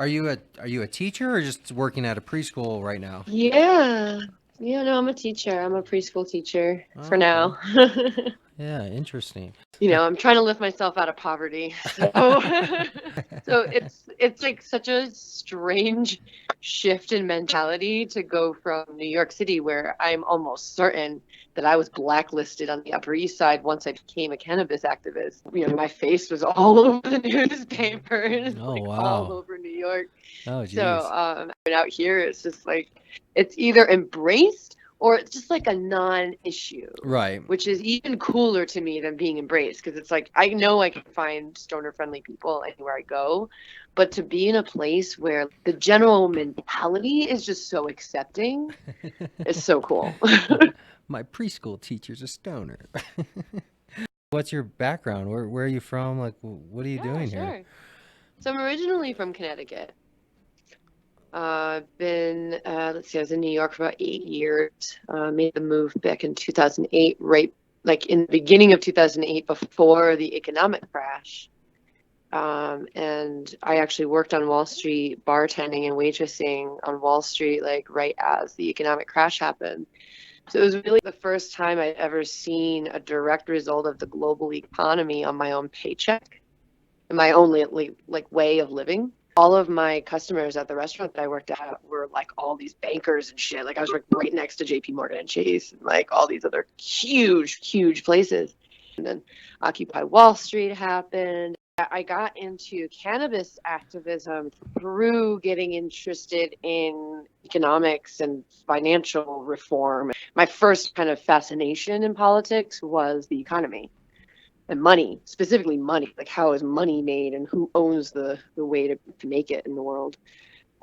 Are you a teacher or just working at a preschool right now? Yeah. Yeah, no, I'm a teacher. I'm a preschool teacher for Oh, okay. now. Yeah, interesting. I'm trying to lift myself out of poverty. So so it's like such a strange shift in mentality to go from New York City, where I'm almost certain that I was blacklisted on the Upper East Side once I became a cannabis activist. My face was all over the newspapers, Oh, like all wow. over New York. Oh, So geez. and out here it's just like it's either embraced or it's just like a non-issue, Right. which is even cooler to me than being embraced, because it's like I know I can find stoner friendly people anywhere I go, but to be in a place where the general mentality is just so accepting is so cool. My preschool teacher's a stoner. What's your background? Where are you from? Like, what are you Yeah, doing here? sure. So I'm originally from Connecticut. I've been, let's see, I was in New York for about 8 years. Made the move back in 2008, right, like in the beginning of 2008, before the economic crash. And I actually worked on Wall Street, bartending and waitressing on Wall Street, like right as the economic crash happened. So it was really the first time I'd ever seen a direct result of the global economy on my own paycheck and my own like way of living. All of my customers at the restaurant that I worked at were like all these bankers and shit. Like I was like right next to JP Morgan and Chase and like all these other huge, huge places. And then Occupy Wall Street happened. I got into cannabis activism through getting interested in economics and financial reform. My first kind of fascination in politics was the economy and money, specifically money. Like how is money made and who owns the way to make it in the world.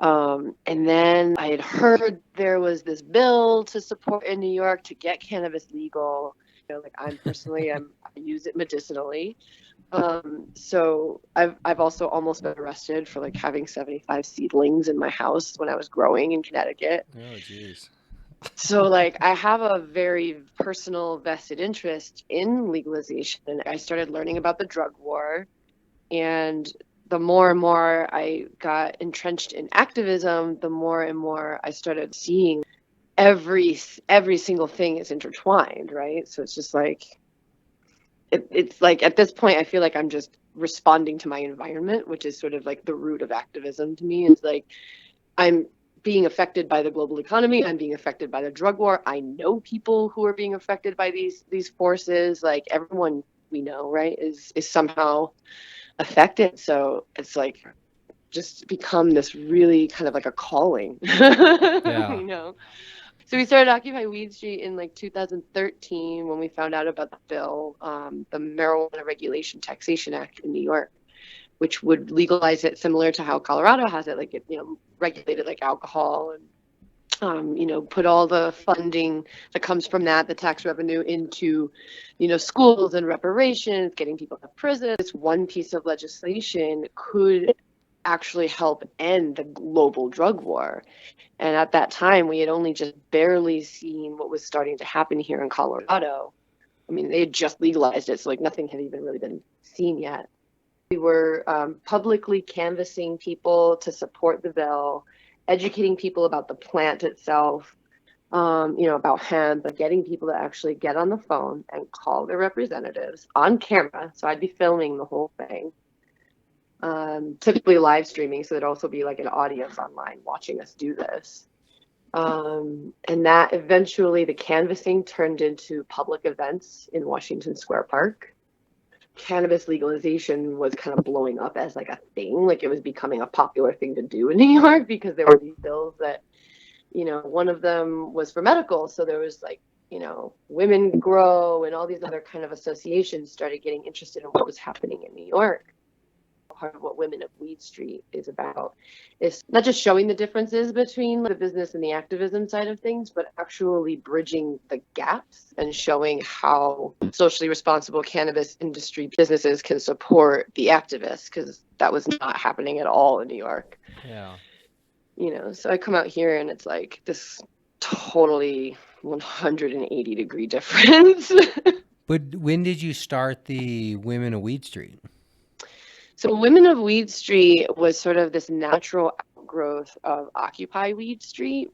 And then I had heard there was this bill to support in New York to get cannabis legal. Like I use it medicinally. So I've also almost been arrested for like having 75 seedlings in my house when I was growing in Connecticut. Oh, geez. So like I have a very personal vested interest in legalization. And I started learning about the drug war, and the more and more I got entrenched in activism, the more and more I started seeing every single thing is intertwined, right? So it's just like it's like at this point I feel like I'm just responding to my environment, which is sort of like the root of activism to me. Is like I'm being affected by the global economy. I'm being affected by the drug war. I know people who are being affected by these forces. Like everyone we know, right, is somehow affected. So it's like just become this really kind of like a calling, Yeah. you know. So we started Occupy Weed Street in like 2013 when we found out about the bill, the Marijuana Regulation Taxation Act in New York, which would legalize it similar to how Colorado has it, like it, regulated like alcohol and put all the funding that comes from that, the tax revenue into, schools and reparations, getting people out of prison. This one piece of legislation could actually help end the global drug war. And at that time, we had only just barely seen what was starting to happen here in Colorado. I mean, they had just legalized it, so like nothing had even really been seen yet. We were publicly canvassing people to support the bill, educating people about the plant itself, about hemp, but getting people to actually get on the phone and call their representatives on camera. So I'd be filming the whole thing, typically live streaming. So there'd also be like an audience online watching us do this. And that eventually the canvassing turned into public events in Washington Square Park. Cannabis legalization was kind of blowing up as like a thing, like it was becoming a popular thing to do in New York because there were these bills that, one of them was for medical. So there was like, Women Grow and all these other kind of associations started getting interested in what was happening in New York. Part of what Women of Weed Street is about is not just showing the differences between the business and the activism side of things, but actually bridging the gaps and showing how socially responsible cannabis industry businesses can support the activists, because that was not happening at all in New York. Yeah. So I come out here and it's like this totally 180-degree difference. But when did you start the Women of Weed Street? So Women of Weed Street was sort of this natural outgrowth of Occupy Weed Street.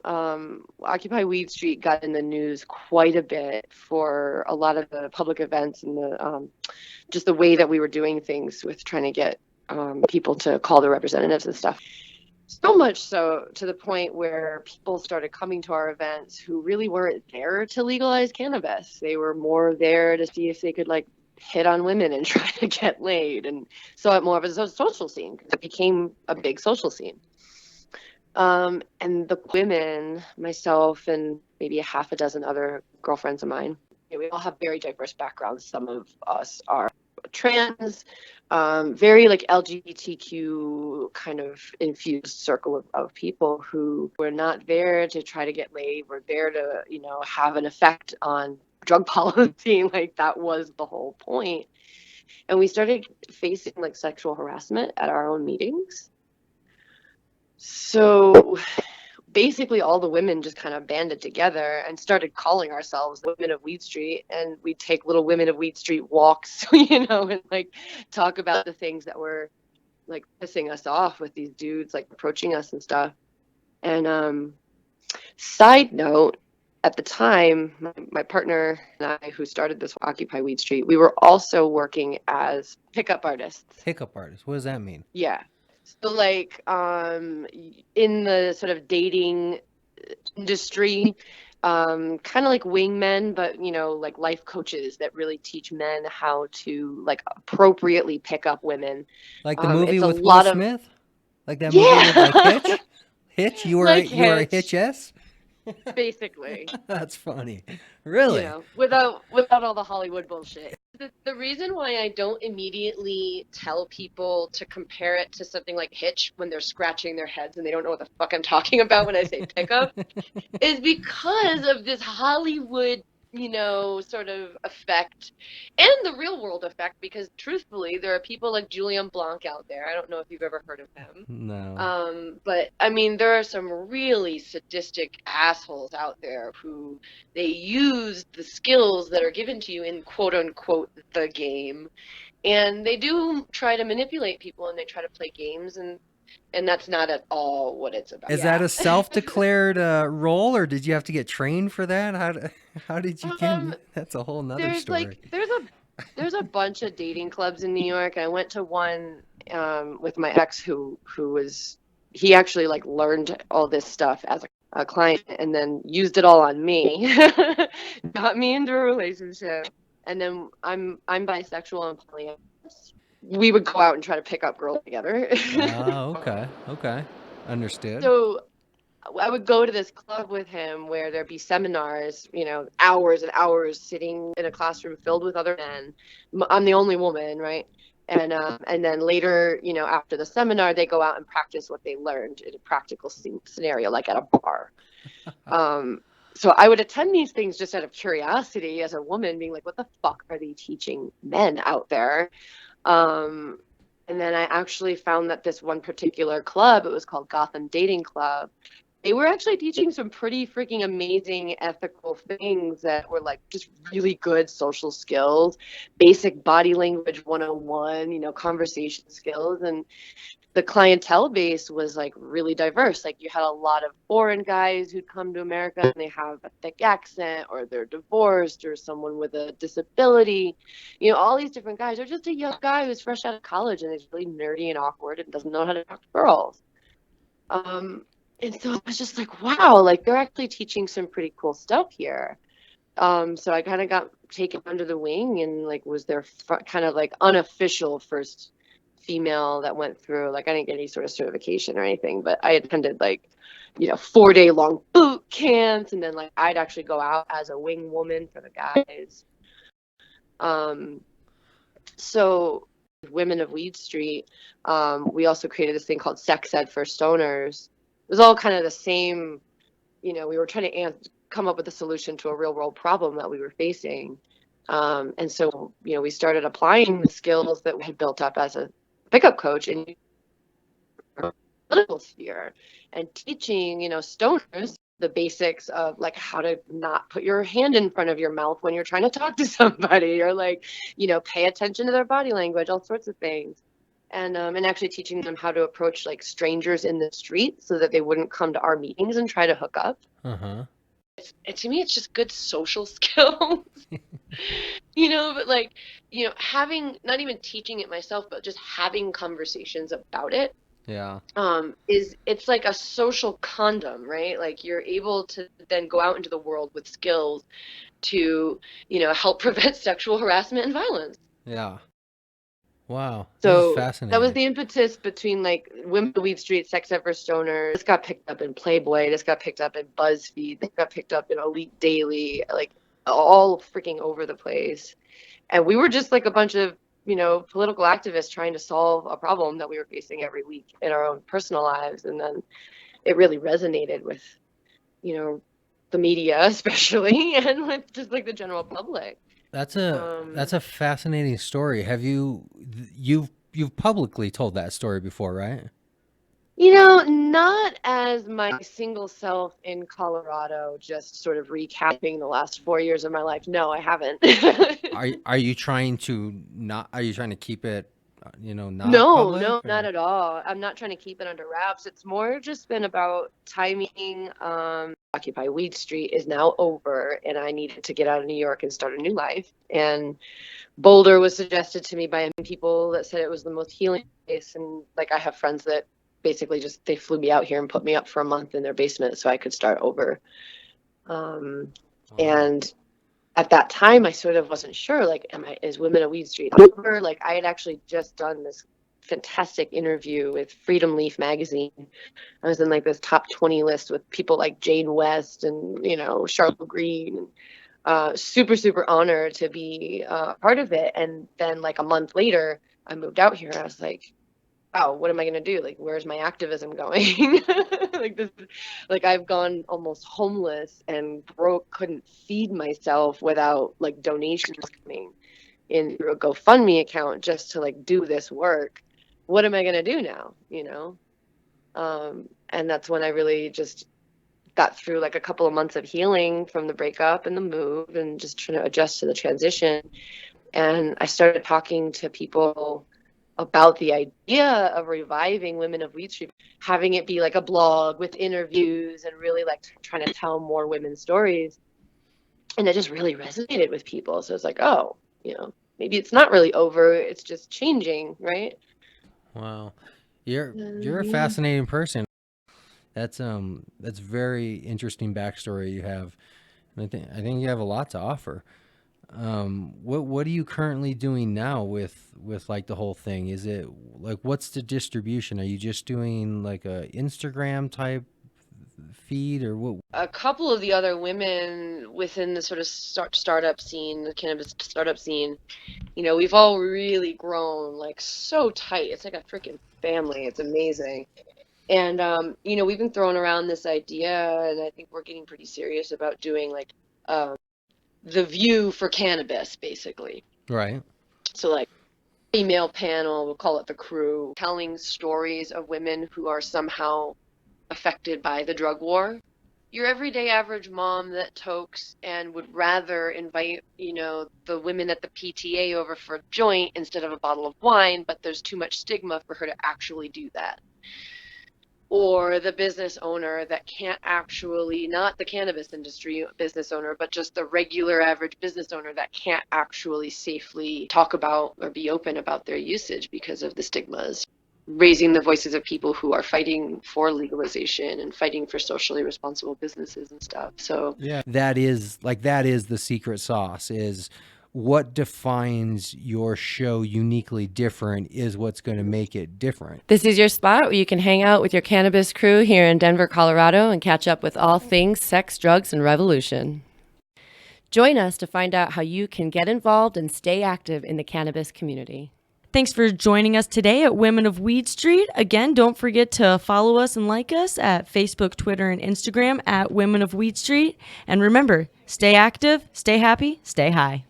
Occupy Weed Street got in the news quite a bit for a lot of the public events and the just the way that we were doing things with trying to get people to call their representatives and stuff. So much so to the point where people started coming to our events who really weren't there to legalize cannabis. They were more there to see if they could like hit on women and try to get laid, and saw it more of as a social scene because it became a big social scene. And the women, myself and maybe a half a dozen other girlfriends of mine, we all have very diverse backgrounds. Some of us are trans, very like LGBTQ kind of infused circle of people who were not there to try to get laid. We're there to, have an effect on drug policy. Like that was the whole point. And we started facing like sexual harassment at our own meetings. So basically all the women just kind of banded together and started calling ourselves the Women of Weed Street, and we'd take little Women of Weed Street walks, and like talk about the things that were like pissing us off with these dudes like approaching us and stuff. And side note, at the time, my partner and I, who started this Occupy Weed Street, we were also working as pickup artists. Pickup artist. What does that mean? Yeah. So like in the sort of dating industry, kind of like wingmen, but like life coaches that really teach men how to like appropriately pick up women. Like the movie It's a with Will lot of Smith? Like that movie with like yeah, Hitch? Hitch? You were like you were a Hitch, Hitch-S? basically. That's funny. Really? Without all the Hollywood bullshit. The reason why I don't immediately tell people to compare it to something like Hitch when they're scratching their heads and they don't know what the fuck I'm talking about when I say pickup is because of this Hollywood, sort of effect and the real world effect, because truthfully, there are people like Julian Blanc out there. I don't know if you've ever heard of him. No. But I mean, there are some really sadistic assholes out there who they use the skills that are given to you in quote unquote the game, and they do try to manipulate people and they try to play games, and that's not at all what it's about. Is that a self-declared role, or did you have to get trained for that? How did you get? That's a whole nother story. There's a bunch of dating clubs in New York. I went to one with my ex he actually like learned all this stuff as a client and then used it all on me. Got me into a relationship. And then I'm bisexual and polyamorous. We would go out and try to pick up girls together. Oh, okay. Understood. So I would go to this club with him where there'd be seminars, hours and hours sitting in a classroom filled with other men. I'm the only woman, right? And then later, after the seminar, they go out and practice what they learned in a practical scenario, like at a bar. So I would attend these things just out of curiosity as a woman, being like, what the fuck are they teaching men out there? And then I actually found that this one particular club, it was called Gotham Dating Club, they were actually teaching some pretty freaking amazing ethical things that were like just really good social skills, basic body language 101, conversation skills. And the clientele base was like really diverse. Like you had a lot of foreign guys who'd come to America and they have a thick accent, or they're divorced, or someone with a disability, all these different guys, or just a young guy who's fresh out of college and is really nerdy and awkward and doesn't know how to talk to girls. And so I was just like, wow, like they're actually teaching some pretty cool stuff here. So I kind of got taken under the wing and like was their kind of like unofficial first female that went through. Like I didn't get any sort of certification or anything, but I attended like 4-day long boot camps, and then like I'd actually go out as a wing woman for the guys. So Women of Weed Street, we also created this thing called Sex Ed for Stoners. It was all kind of the same, we were trying to come up with a solution to a real world problem that we were facing. And so, we started applying the skills that we had built up as a pickup coach in the political sphere, and teaching, stoners the basics of like how to not put your hand in front of your mouth when you're trying to talk to somebody, or like, pay attention to their body language, all sorts of things. and actually teaching them how to approach like strangers in the street so that they wouldn't come to our meetings and try to hook up. Uh-huh. To me, it's just good social skills, but like, having, not even teaching it myself, but just having conversations about it, Yeah. it's like a social condom, right? Like you're able to then go out into the world with skills to, help prevent sexual harassment and violence. Yeah. Wow. This is So that was fascinating. the impetus between like Women of Weed Street, Sex Ed for Stoners. This got picked up in Playboy. This got picked up in BuzzFeed. This got picked up in Elite Daily, like all freaking over the place. And we were just like a bunch of, political activists trying to solve a problem that we were facing every week in our own personal lives. And then it really resonated with, the media, especially, and with just like the general public. That's a fascinating story. You've publicly told that story before, right? Not as my single self in Colorado, just sort of recapping the last 4 years of my life. No, I haven't. Are you trying to not are you trying to keep it not No, public no, not or at all. I'm not trying to keep it under wraps. It's more just been about timing. Occupy Weed Street is now over, and I needed to get out of New York and start a new life. And Boulder was suggested to me by people that said it was the most healing place. And like, I have friends that basically just they flew me out here and put me up for a month in their basement so I could start over. Wow. And at that time, I sort of wasn't sure, like, is Women of Weed Street over? Like, I had actually just done this fantastic interview with Freedom Leaf magazine. I was in like this top 20 list with people like Jane West and, Charlotte Green. Super, super honored to be part of it. And then like a month later, I moved out here. I was like, wow, what am I going to do? Like, where's my activism going? Like I've gone almost homeless and broke, couldn't feed myself without like donations coming in through a GoFundMe account just to like do this work. What am I going to do now? And that's when I really just got through like a couple of months of healing from the breakup and the move and just trying to adjust to the transition. And I started talking to people about the idea of reviving Women of Weed Street, having it be like a blog with interviews and really like trying to tell more women's stories. And it just really resonated with people. So it's like, oh, maybe it's not really over. It's just changing, right? Wow. You're a Yeah. fascinating person. That's very interesting backstory you have. And I think you have a lot to offer. What are you currently doing now with like the whole thing? Is it like what's the distribution? Are you just doing like a Instagram type feed or what? A couple of the other women within the sort of startup scene, the cannabis startup scene, we've all really grown like so tight. It's like a freaking family. It's amazing. And we've been throwing around this idea, and I think we're getting pretty serious about doing like the View for cannabis, basically. Right. So like female panel, we'll call it the Crew, telling stories of women who are somehow affected by the drug war. Your everyday average mom that tokes and would rather invite, the women at the PTA over for a joint instead of a bottle of wine, but there's too much stigma for her to actually do that. Or the business owner that can't actually, not the cannabis industry business owner, but just the regular average business owner that can't actually safely talk about or be open about their usage because of the stigmas. Raising the voices of people who are fighting for legalization and fighting for socially responsible businesses and stuff. So Yeah. That is the secret sauce is what defines your show uniquely different is what's going to make it different. This is your spot where you can hang out with your cannabis crew here in Denver, Colorado, and catch up with all things sex, drugs, and revolution. Join us to find out how you can get involved and stay active in the cannabis community. Thanks for joining us today at Women of Weed Street. Again, don't forget to follow us and like us at Facebook, Twitter, and Instagram at Women of Weed Street. And remember, stay active, stay happy, stay high.